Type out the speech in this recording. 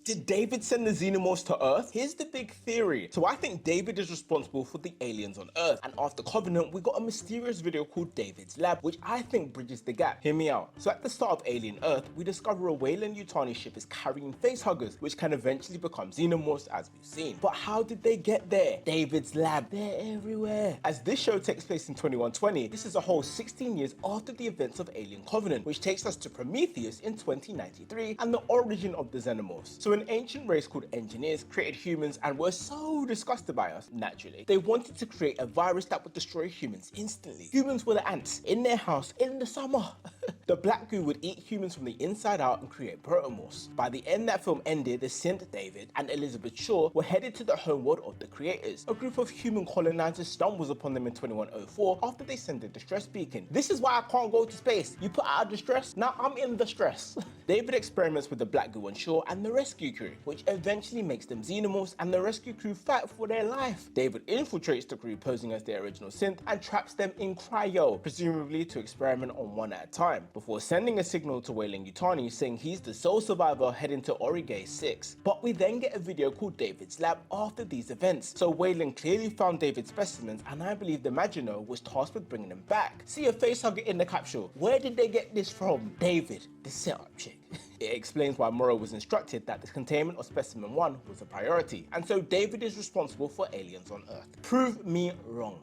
Did David send the Xenomorphs to Earth? Here's the big theory. So I think David is responsible for the aliens on Earth, and after Covenant, we got a mysterious video called David's Lab, which I think bridges the gap. Hear me out. So at the start of Alien Earth, we discover a Weyland-Yutani ship is carrying facehuggers, which can eventually become Xenomorphs as we've seen. But how did they get there? David's Lab, they're everywhere. As this show takes place in 2120, this is a whole 16 years after the events of Alien Covenant, which takes us to Prometheus in 2093 and the origin of the Xenomorphs. So an ancient race called engineers created humans and were so disgusted by us, naturally. They wanted to create a virus that would destroy humans instantly. Humans were the ants in their house in the summer. The black goo would eat humans from the inside out and create protomorphs. By the end that film ended, the synth David and Elizabeth Shaw were headed to the homeworld of the creators. A group of human colonizers stumbles upon them in 2104 after they send a distress beacon. This is why I can't go to space. You put out a distress, now I'm in the stress. David experiments with the black goo on Shaw and the rescue crew, which eventually makes them Xenomorphs, and the rescue crew fight for their life. David infiltrates the crew posing as their original synth and traps them in cryo, presumably to experiment on one at a time, before sending a signal to Weyland-Yutani saying he's the sole survivor heading to Origay 6. But we then get a video called David's Lab after these events. So Weyland clearly found David's specimens, and I believe the Maginot was tasked with bringing them back. See a facehugger in the capsule. Where did they get this from? David, the setup chick. It explains why Morrow was instructed that the containment of Specimen 1 was a priority, and so David is responsible for aliens on Earth. Prove me wrong.